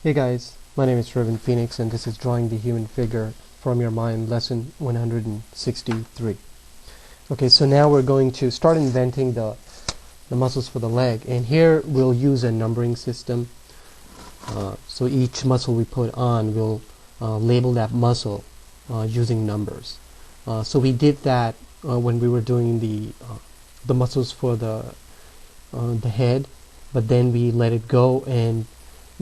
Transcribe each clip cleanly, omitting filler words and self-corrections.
Hey guys, my name is Raven Phoenix and this is Drawing the Human Figure from Your Mind, lesson 163. Okay, so now we're going to start inventing the muscles for the leg, and here we'll use a numbering system. So each muscle we put on, we'll label that muscle using numbers. So we did that when we were doing the muscles for the head, but then we let it go and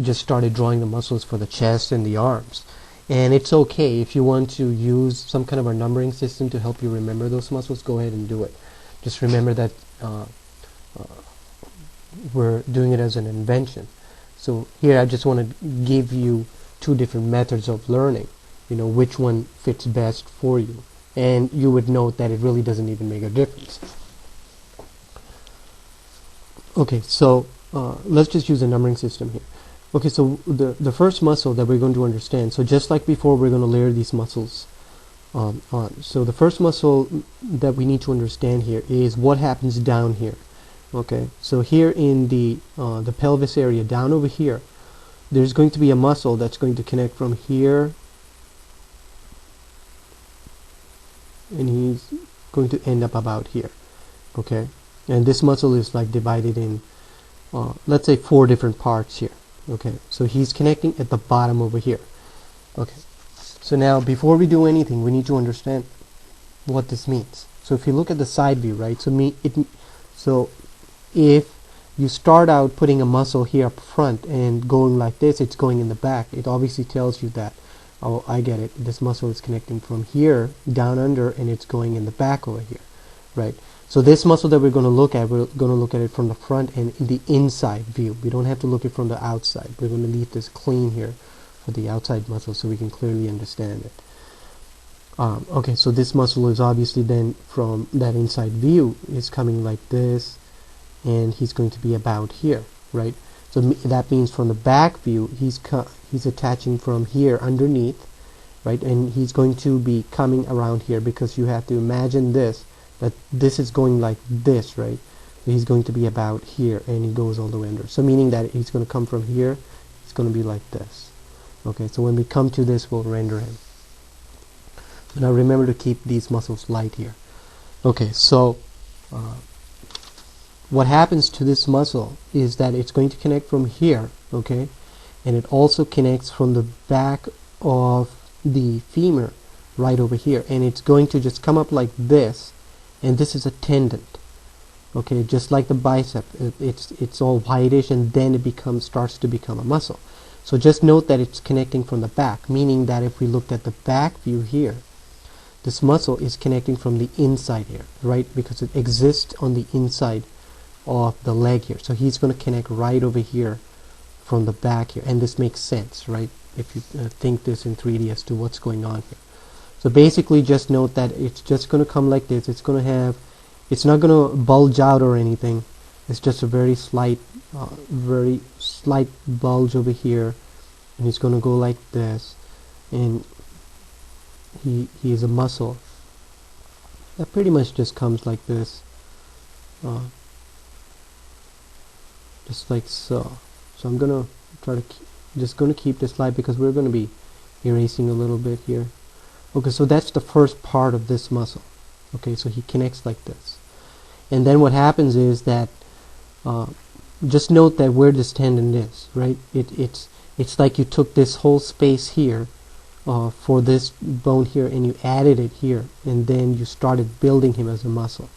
just started drawing the muscles for the chest and the arms. And it's okay if you want to use some kind of a numbering system to help you remember those muscles, go ahead and do it. Just remember that we're doing it as an invention. So here I just want to give you two different methods of learning, which one fits best for you. And you would note that it really doesn't even make a difference. Okay, so let's just use a numbering system here. Okay, so the first muscle that we're going to understand, so just like before, we're going to layer these muscles on. So the first muscle that we need to understand here is what happens down here. Okay, so here in the pelvis area, down over here, there's going to be a muscle that's going to connect from here, and he's going to end up about here. Okay, and this muscle is like divided in, let's say, 4 different parts here. Okay, so he's connecting at the bottom over here. Okay, so now before we do anything, we need to understand what this means. So if you look at the side view, right, so if you start out putting a muscle here up front and going like this, it's going in the back. It obviously tells you that, oh, I get it, this muscle is connecting from here down under and it's going in the back over here, right? So this muscle that we're going to look at it from the front and the inside view. We don't have to look at it from the outside. We're going to leave this clean here for the outside muscle so we can clearly understand it. Okay, so this muscle is obviously then from that inside view is coming like this, and he's going to be about here, right? So that means from the back view, he's attaching from here underneath, right? And he's going to be coming around here, because you have to imagine this, that this is going like this, right? So he's going to be about here, and he goes all the way under. So meaning that he's going to come from here, it's going to be like this. Okay, so when we come to this, we'll render him. So now remember to keep these muscles light here. Okay, so what happens to this muscle is that it's going to connect from here, okay? And it also connects from the back of the femur right over here. And it's going to just come up like this, and this is a tendon. Okay, just like the bicep, it's all whitish, and then it starts to become a muscle. So just note that it's connecting from the back, meaning that if we looked at the back view here, this muscle is connecting from the inside here, right? Because it exists on the inside of the leg here. So he's going to connect right over here from the back here, and this makes sense, right? If you think this in 3D as to what's going on here. So basically just note that it's just going to come like this. It's not going to bulge out or anything. It's just a very slight bulge over here, and it's going to go like this, and he is a muscle that pretty much just comes like this, just like so. So I'm going to try to keep this light, because we're going to be erasing a little bit here. Okay, so that's the first part of this muscle. Okay, so he connects like this. And then what happens is that, just note that where this tendon is, right? It's like you took this whole space here for this bone here, and you added it here, and then you started building him as a muscle.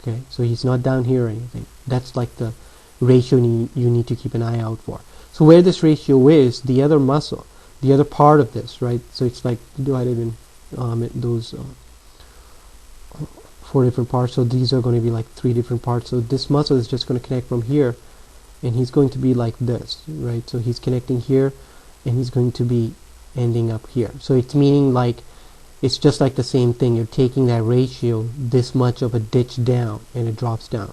Okay, so he's not down here or anything. That's like the ratio you need to keep an eye out for. So where this ratio is, the other muscle, the other part of this, right? So it's like divided in those 4 different parts. So these are going to be like 3 different parts. So this muscle is just going to connect from here, and he's going to be like this, right? So he's connecting here, and he's going to be ending up here. So it's meaning like it's just like the same thing. You're taking that ratio, this much of a ditch down, and it drops down.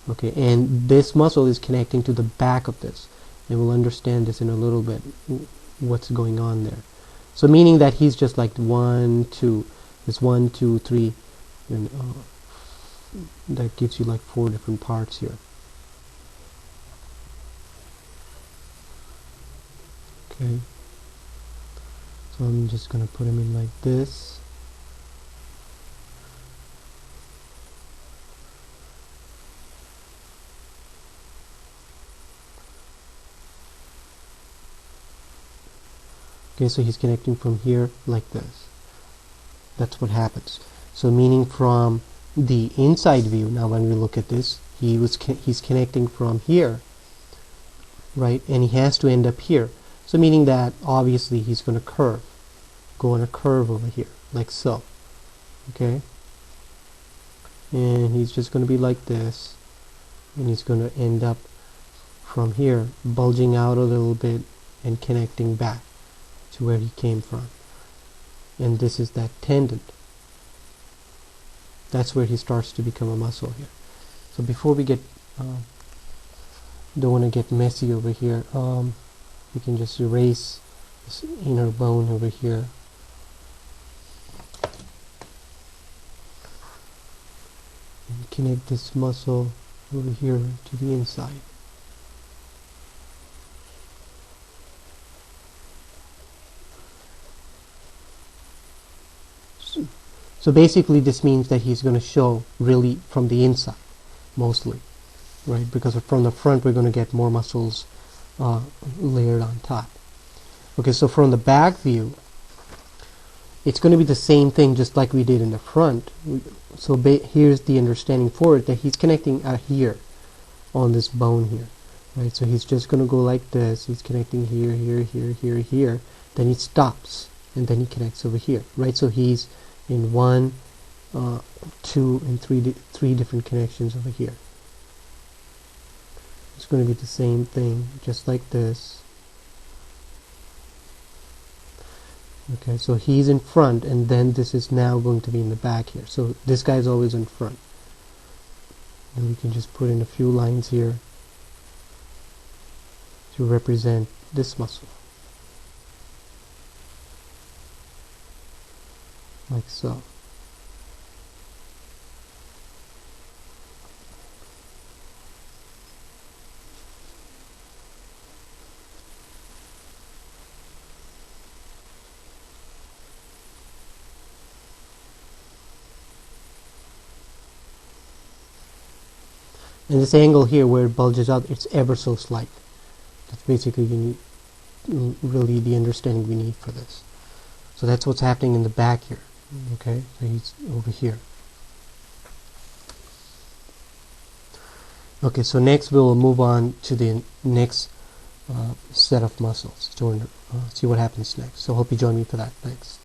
Okay, and this muscle is connecting to the back of this, and we'll understand this in a little bit, what's going on there. So meaning that he's just like 1, 2, this 1, 2, 3, and that gives you like 4 different parts here. Okay, so I'm just gonna put him in like this. Okay, so he's connecting from here like this. That's what happens. So meaning from the inside view, now when we look at this, he's connecting from here, right? And he has to end up here. So meaning that obviously he's going to go on a curve over here, like so. Okay? And he's just going to be like this. And he's going to end up from here, bulging out a little bit and connecting back to where he came from. And this is that tendon. That's where he starts to become a muscle here. So before we get, don't want to get messy over here, we can just erase this inner bone over here. And connect this muscle over here to the inside. So basically this means that he's going to show really from the inside, mostly, right? Because from the front we're going to get more muscles layered on top. Okay, so from the back view, it's going to be the same thing just like we did in the front. So here's the understanding for it, that he's connecting here on this bone here, right? So he's just going to go like this. He's connecting here, here, here, here, here. Then he stops, and then he connects over here, right? So he's in 1, 2, and 3 different connections over here. It's going to be the same thing, just like this. Okay, so he's in front, and then this is now going to be in the back here. So this guy's always in front. And we can just put in a few lines here to represent this muscle. Like so. And this angle here where it bulges out, it's ever so slight. That's basically really the understanding we need for this. So that's what's happening in the back here. Okay, so he's over here. Okay, so next we'll move on to the next set of muscles to see what happens next. So hope you join me for that. Thanks.